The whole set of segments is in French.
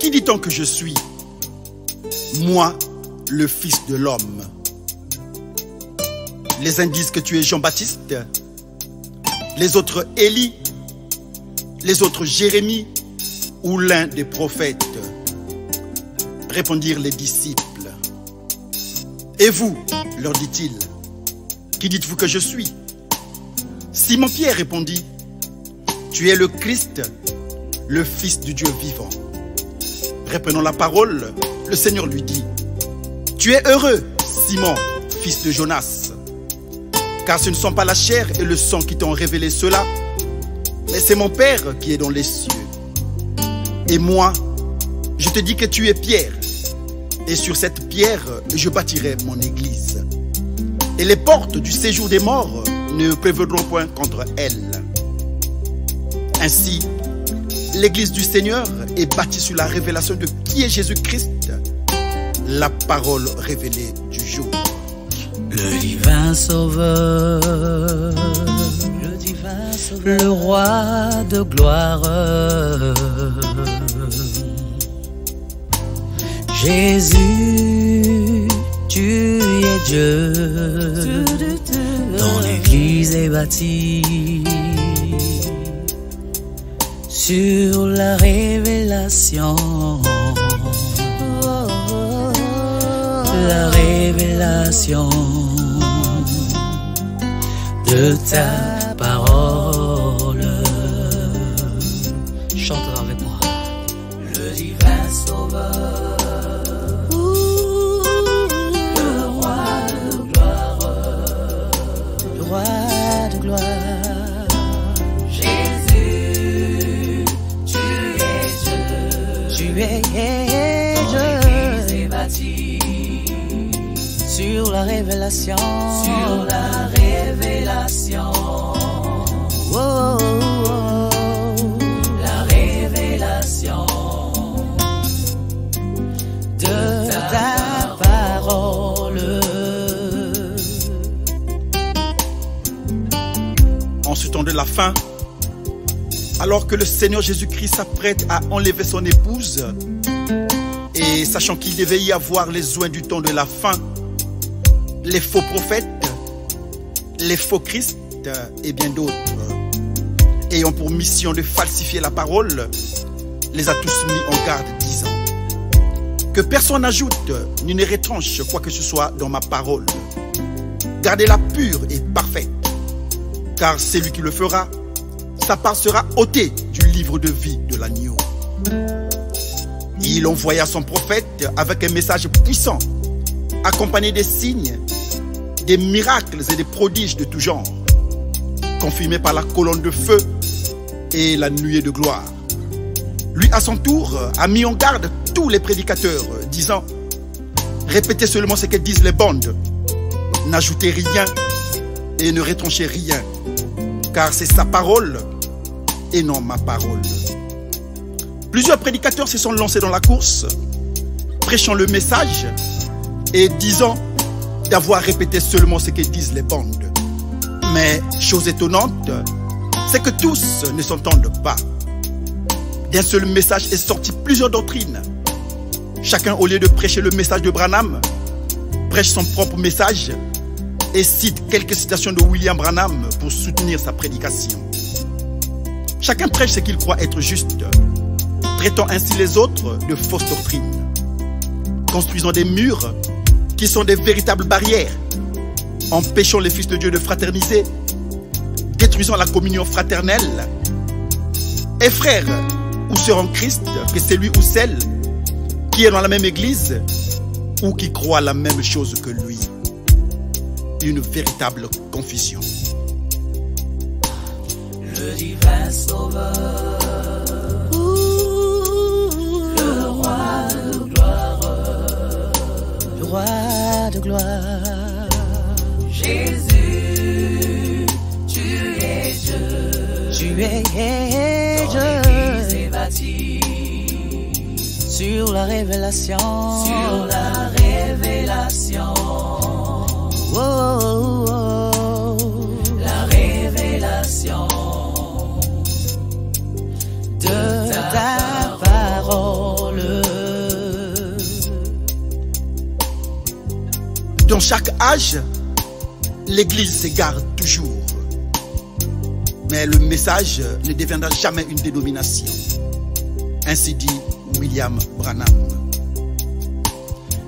Qui dit-on que je suis? Moi, le Fils de l'homme. Les uns disent que tu es Jean-Baptiste, les autres Élie, les autres Jérémie ou l'un des prophètes. Répondirent les disciples. Et vous, leur dit-il, qui dites-vous que je suis? Simon-Pierre répondit, tu es le Christ, le Fils du Dieu vivant. Reprenant la parole, le Seigneur lui dit, tu es heureux, Simon, fils de Jonas, car ce ne sont pas la chair et le sang qui t'ont révélé cela, mais c'est mon Père qui est dans les cieux. Et moi, je te dis que tu es Pierre, et sur cette pierre, je bâtirai mon église. Et les portes du séjour des morts ne prévaudront point contre elle. Ainsi, l'église du Seigneur est bâtie sur la révélation de qui est Jésus-Christ, la parole révélée du jour. Le divin sauveur, le roi de gloire, Jésus, tu es Dieu, ton église est bâtie sur la révélation, la révélation de ta parole. Chante avec moi. Le divin sauveur, le roi de gloire, le roi de gloire, Jésus, tu es Dieu, tu es Dieu, ton église est bâtie sur la révélation, sur la révélation, oh, oh, oh, la révélation de ta parole. En ce temps de la fin, alors que le Seigneur Jésus-Christ s'apprête à enlever son épouse, et sachant qu'il devait y avoir les oins du temps de la fin, les faux prophètes, les faux Christ et bien d'autres, ayant pour mission de falsifier la parole, les a tous mis en garde, disant que personne n'ajoute ni ne retranche quoi que ce soit dans ma parole. Gardez-la pure et parfaite, car celui qui le fera, sa part sera ôtée du livre de vie de l'agneau. Il envoya son prophète avec un message puissant, accompagné des signes, des miracles et des prodiges de tout genre, confirmés par la colonne de feu et la nuée de gloire. Lui, à son tour, a mis en garde tous les prédicateurs, disant, répétez seulement ce que disent les bandes, n'ajoutez rien et ne retranchez rien, car c'est sa parole et non ma parole. Plusieurs prédicateurs se sont lancés dans la course, prêchant le message et disant d'avoir répété seulement ce que disent les bandes. Mais, chose étonnante, c'est que tous ne s'entendent pas. D'un seul message est sorti plusieurs doctrines. Chacun, au lieu de prêcher le message de Branham, prêche son propre message et cite quelques citations de William Branham pour soutenir sa prédication. Chacun prêche ce qu'il croit être juste, traitant ainsi les autres de fausses doctrines, construisant des murs qui sont des véritables barrières, empêchant les fils de Dieu de fraterniser, détruisant la communion fraternelle. Et frère ou sœur en Christ, que celui ou celle qui est dans la même église ou qui croit la même chose que lui. Une véritable confusion. Le divin sauveur, le roi de gloire, le roi de gloire, Jésus, tu es Dieu, tu es Dieu, ton église est bâtie sur la révélation, sur la révélation, oh, oh, oh, la révélation de ta parole. chaque âge, l'Église s'égare toujours. Mais le message ne deviendra jamais une dénomination. Ainsi dit William Branham.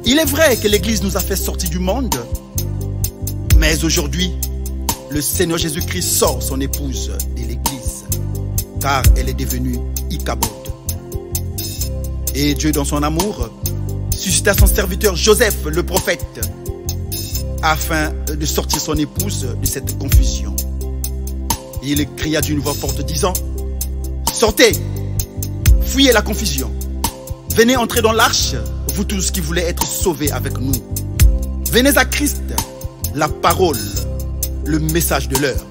Il est vrai que l'Église nous a fait sortir du monde, mais aujourd'hui, le Seigneur Jésus-Christ sort son épouse de l'Église, car elle est devenue Ichabod. Et Dieu, dans son amour, suscita son serviteur Joseph, le prophète, afin de sortir son épouse de cette confusion. Il cria d'une voix forte disant: sortez, fuyez la confusion, venez entrer dans l'arche, vous tous qui voulez être sauvés avec nous. Venez à Christ, la parole, le message de l'heure.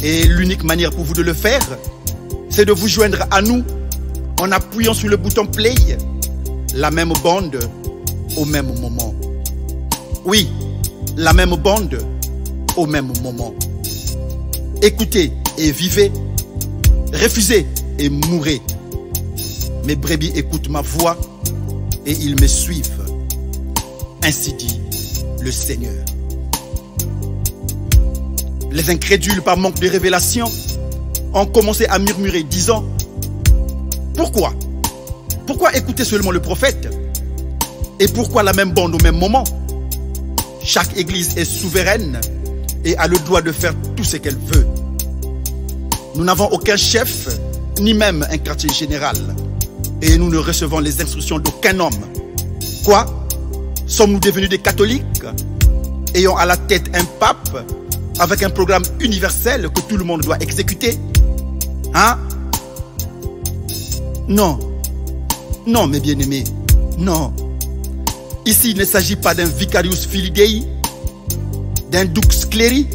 Et l'unique manière pour vous de le faire, c'est de vous joindre à nous en appuyant sur le bouton play, la même bande au même moment. Oui, la même bande au même moment. Écoutez et vivez, refusez et mourrez. Mes brebis écoutent ma voix et ils me suivent. Ainsi dit le Seigneur. Les incrédules, par manque de révélation, ont commencé à murmurer, disant: pourquoi? Pourquoi écouter seulement le prophète? Et pourquoi la même bande au même moment? Chaque église est souveraine et a le droit de faire tout ce qu'elle veut. Nous n'avons aucun chef, ni même un quartier général. Et nous ne recevons les instructions d'aucun homme. Quoi? Sommes-nous devenus des catholiques, ayant à la tête un pape, avec un programme universel que tout le monde doit exécuter? Hein? Non. Non, mes bien-aimés. Non. Ici, il ne s'agit pas d'un vicarius filii Dei, d'un dux cleri,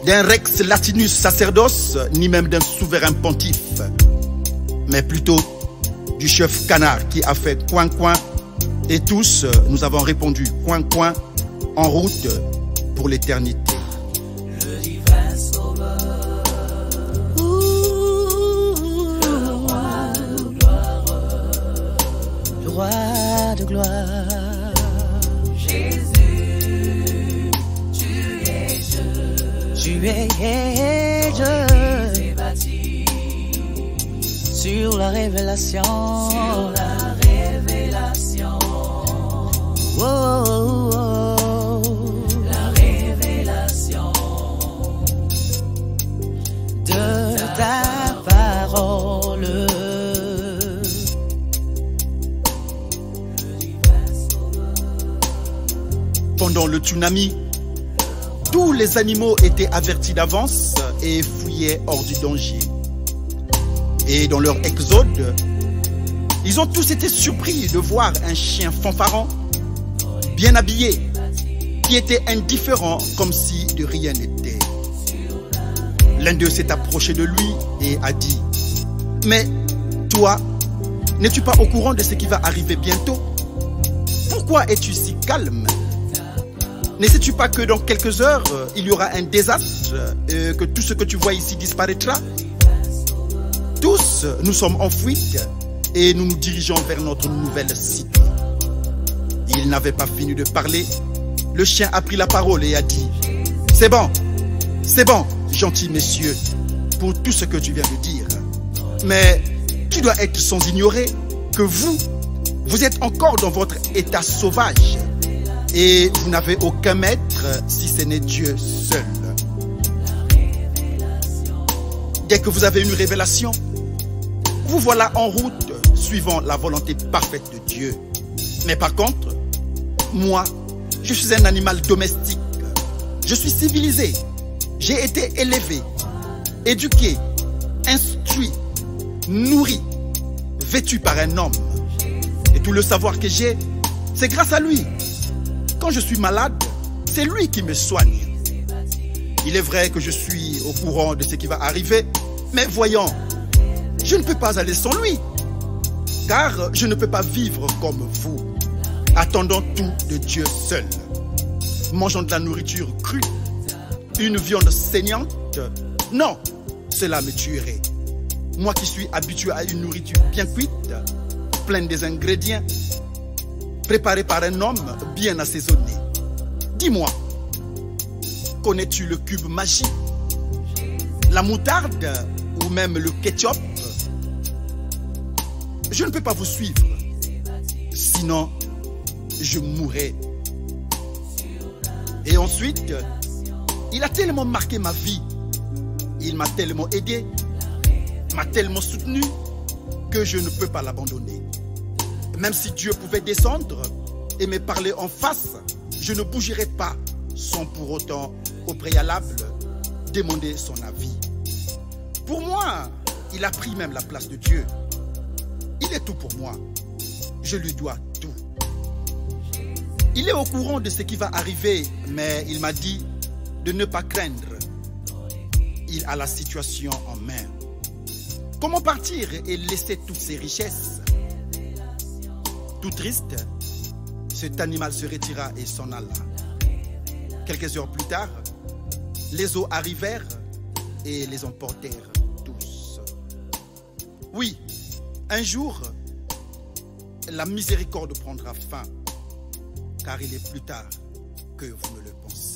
d'un rex latinus sacerdos, ni même d'un souverain pontife, mais plutôt du chef canard qui a fait coin-coin, et tous nous avons répondu coin-coin, en route pour l'éternité. Le divin sauveur, le roi de gloire, le roi de gloire. Jésus, tu es Dieu, Tu es Dieu tu es bâti sur la révélation. sur la révélation, Oh, oh, oh. la révélation De ta parole. le divin sauveur. Pendant le tsunami, tous les animaux étaient avertis d'avance et fuyaient hors du danger. Et dans leur exode, ils ont tous été surpris de voir un chien fanfaron, bien habillé, qui était indifférent comme si de rien n'était. L'un d'eux s'est approché de lui et a dit: mais toi, n'es-tu pas au courant de ce qui va arriver bientôt? Pourquoi es-tu si calme? Ne sais-tu pas que dans quelques heures, il y aura un désastre, que tout ce que tu vois ici disparaîtra? Tous, nous sommes en fuite et nous nous dirigeons vers notre nouvelle cité. Il n'avait pas fini de parler. Le chien a pris la parole et a dit: c'est bon, gentil messieurs, pour tout ce que tu viens de dire. Mais tu dois être sans ignorer que vous êtes encore dans votre état sauvage. Et vous n'avez aucun maître si ce n'est Dieu seul. Dès que vous avez une révélation, vous voilà en route suivant la volonté parfaite de Dieu. Mais par contre, moi, je suis un animal domestique. Je suis civilisé. J'ai été élevé, éduqué, instruit, nourri, vêtu par un homme. Et tout le savoir que j'ai, c'est grâce à lui. Quand je suis malade, c'est lui qui me soigne. Il est vrai que je suis au courant de ce qui va arriver, mais voyons, je ne peux pas aller sans lui, car je ne peux pas vivre comme vous, attendant tout de Dieu seul, mangeant de la nourriture crue, une viande saignante. Non, cela me tuerait. Moi qui suis habitué à une nourriture bien cuite, pleine des ingrédients, préparée par un homme bien assaisonné. Dis-moi, connais-tu le cube magique, la moutarde ou même le ketchup? Je ne peux pas vous suivre, sinon je mourrai. Et ensuite, il a tellement marqué ma vie, il m'a tellement aidé, m'a tellement soutenu que je ne peux pas l'abandonner. Même si Dieu pouvait descendre et me parler en face, je ne bougerai pas sans pour autant, au préalable, demander son avis. Pour moi, il a pris même la place de Dieu. Il est tout pour moi. Je lui dois tout. Il est au courant de ce qui va arriver, mais il m'a dit de ne pas craindre. Il a la situation en main. Comment partir et laisser toutes ces richesses? Tout triste, cet animal se retira et s'en alla. Quelques heures plus tard, les eaux arrivèrent et les emportèrent tous. Oui, un jour, la miséricorde prendra fin, car il est plus tard que vous ne le pensez.